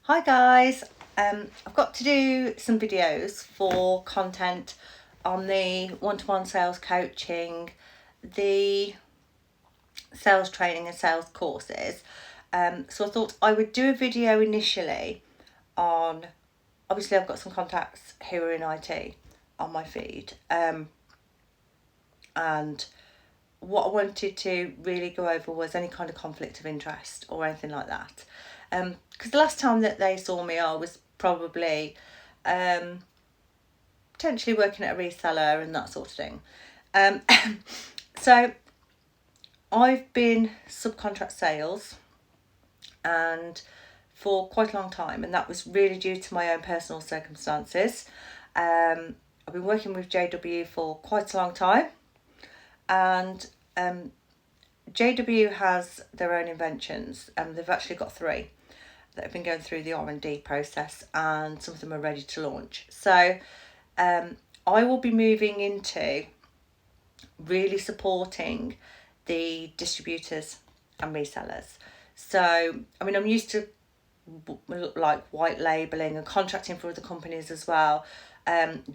Hi guys, I've got to do some videos for content on the one-to-one sales coaching, the sales training and sales courses. So I thought I would do a video initially on, obviously I've got some contacts who are in IT on my feed, and what I wanted to really go over was any kind of conflict of interest or anything like that. Because the last time that they saw me, I was probably potentially working at a reseller and that sort of thing. So I've been subcontract sales and for quite a long time, and that was really due to my own personal circumstances. I've been working with JW for quite a long time, and JW has their own inventions, and they've actually got 3 that have been going through the R&D process, and some of them are ready to launch. So I will be moving into really supporting the distributors and resellers. So, I mean, I'm used to like white labeling and contracting for other companies as well.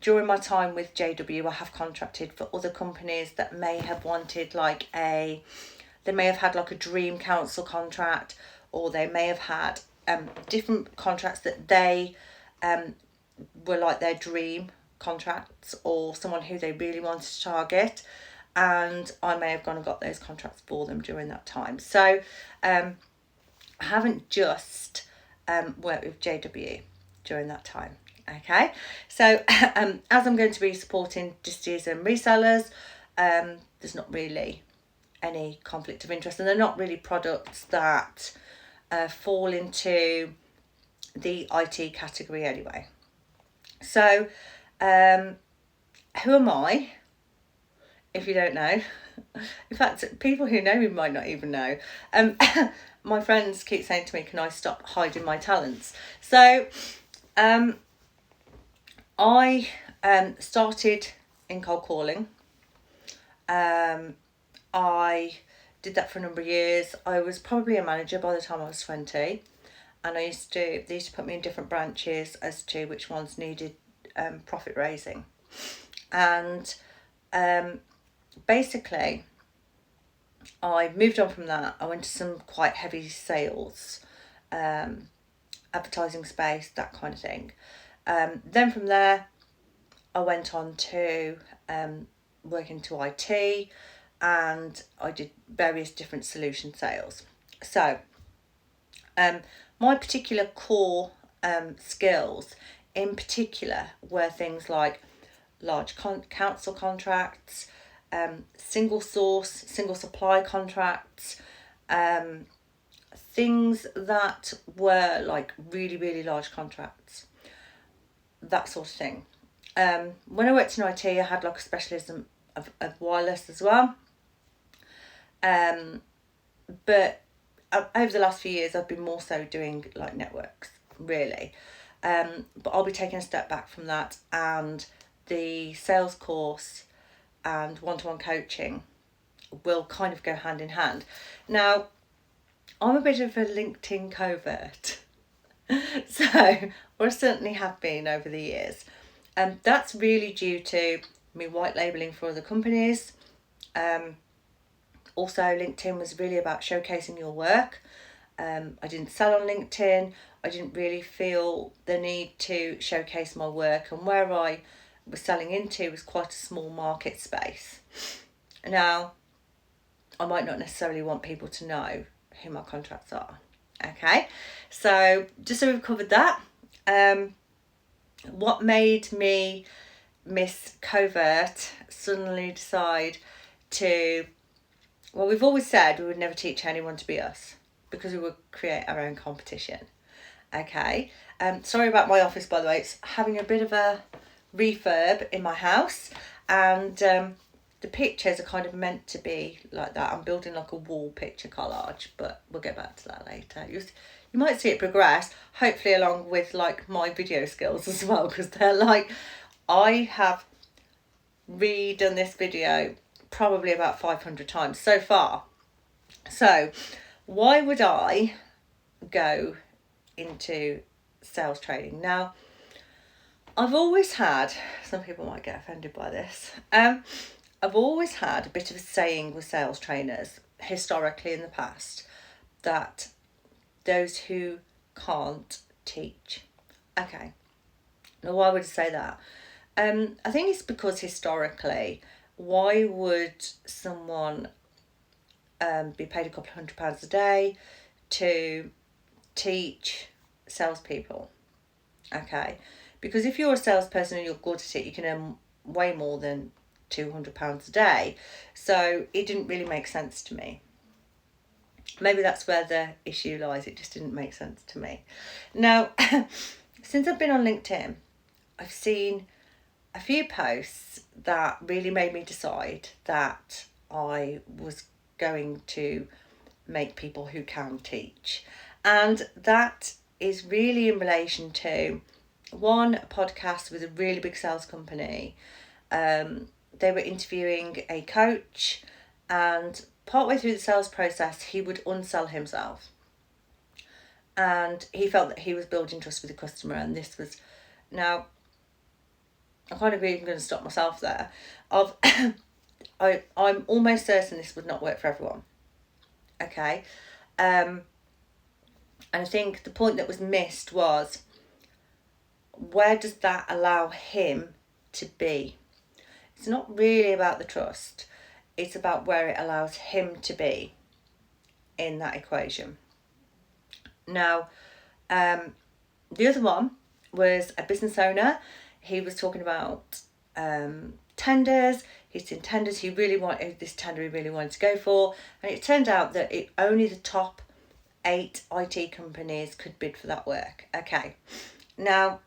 During my time with JW, I have contracted for other companies that may have wanted they may have had like a dream council contract, or they may have had different contracts that they were like their dream contracts, or someone who they really wanted to target, and I may have gone and got those contracts for them during that time. So I haven't just worked with JW during that time. Okay, so as I'm going to be supporting distributors and resellers, there's not really any conflict of interest, and they're not really products that fall into the IT category anyway. So who am I, if you don't know? In fact, people who know me might not even know. My friends keep saying to me, can I stop hiding my talents? So I started in cold calling. I did that for a number of years. I was probably a manager by the time I was 20, and they used to put me in different branches as to which ones needed profit raising. And basically I moved on from that. I went to some quite heavy sales, advertising space, that kind of thing. Then from there I went on to work into IT, and I did various different solution sales. So my particular core skills in particular were things like large council contracts, single source, single supply contracts, things that were like really, really large contracts, that sort of thing. When I worked in IT, I had like a specialism of wireless as well. But over the last few years, I've been more so doing like networks, really. But I'll be taking a step back from that, and the sales course and one-to-one coaching will kind of go hand in hand. Now, I'm a bit of a LinkedIn covert. So, or I certainly have been over the years. That's really due to me white labeling for other companies. Also, LinkedIn was really about showcasing your work. I didn't sell on LinkedIn. I didn't really feel the need to showcase my work, and where I was selling into was quite a small market space. Now, I might not necessarily want people to know who my contracts are. Okay, so just so we've covered that, what made me, Miss Covert, suddenly decide to, well, we've always said we would never teach anyone to be us, because we would create our own competition. Okay, sorry about my office, by the way. It's having a bit of a refurb in my house, and the pictures are kind of meant to be like that. I'm building like a wall picture collage, but we'll get back to that later. You might see it progress, hopefully along with like my video skills as well, because they're like, I have redone this video probably about 500 times so far. So why would I go into sales training. Now, I've always had, some people might get offended by this, I've always had a bit of a saying with sales trainers, historically in the past, that those who can't teach. Okay, now why would I say that? I think it's because historically, why would someone be paid a couple of £100 a day to teach salespeople? Okay, because if you're a salesperson and you're good at it, you can earn way more than £200 a day. So it didn't really make sense to me. Maybe that's where the issue lies. It just didn't make sense to me. Now, since I've been on LinkedIn, I've seen a few posts that really made me decide that I was going to make people who can teach. And that is really in relation to one, a podcast with a really big sales company. They were interviewing a coach, and partway through the sales process, he would unsell himself. And he felt that he was building trust with the customer, and this was, now, I'm kind of even going to stop myself there. I'm almost certain this would not work for everyone. Okay. And I think the point that was missed was, where does that allow him to be? It's not really about the trust. It's about where it allows him to be in that equation. Now, the other one was a business owner. He was talking about tenders. He's in tenders. He really wanted this tender. He really wanted to go for, and it turned out that only the top 8 IT companies could bid for that work. Okay, now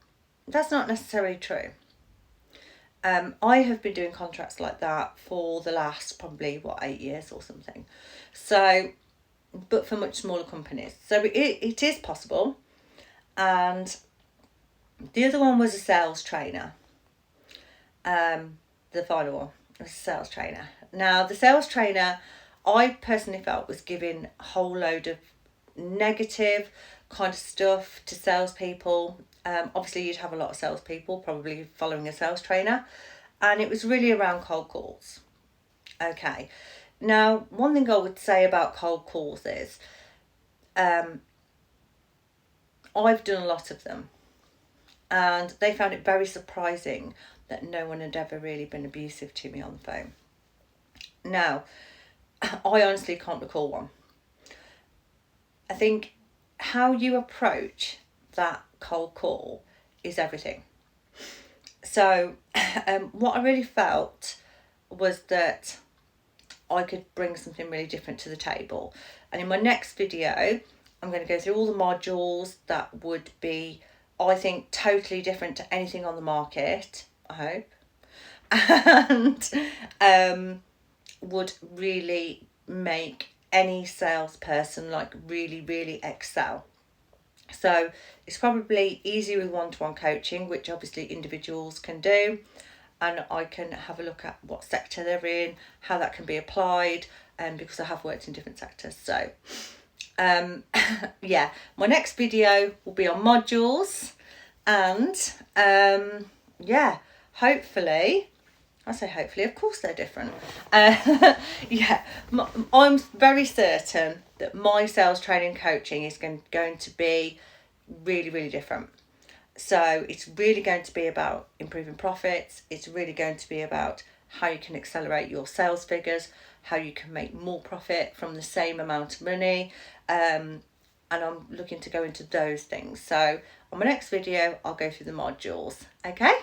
that's not necessarily true. I have been doing contracts like that for the last probably 8 years or something. So, but for much smaller companies. So it is possible. And the other one was a sales trainer. The final one was a sales trainer. Now, the sales trainer, I personally felt was giving a whole load of negative kind of stuff to salespeople. Obviously, you'd have a lot of salespeople probably following a sales trainer, and it was really around cold calls. Okay, now one thing I would say about cold calls is, I've done a lot of them, and they found it very surprising that no one had ever really been abusive to me on the phone. Now, I honestly can't recall one. I think how you approach that cold call is everything. So what I really felt was that I could bring something really different to the table. And in my next video, I'm going to go through all the modules that would be, I think, totally different to anything on the market, I hope, and would really make any salesperson really, really excel. So it's probably easier with one-to-one coaching, which obviously individuals can do, and I can have a look at what sector they're in, how that can be applied, because I have worked in different sectors. So yeah, my next video will be on modules, and yeah, hopefully, I say hopefully, of course they're different. Yeah, I'm very certain that my sales training coaching is going to be really, really different. So it's really going to be about improving profits. It's really going to be about how you can accelerate your sales figures, how you can make more profit from the same amount of money. And I'm looking to go into those things. So on my next video, I'll go through the modules. Okay.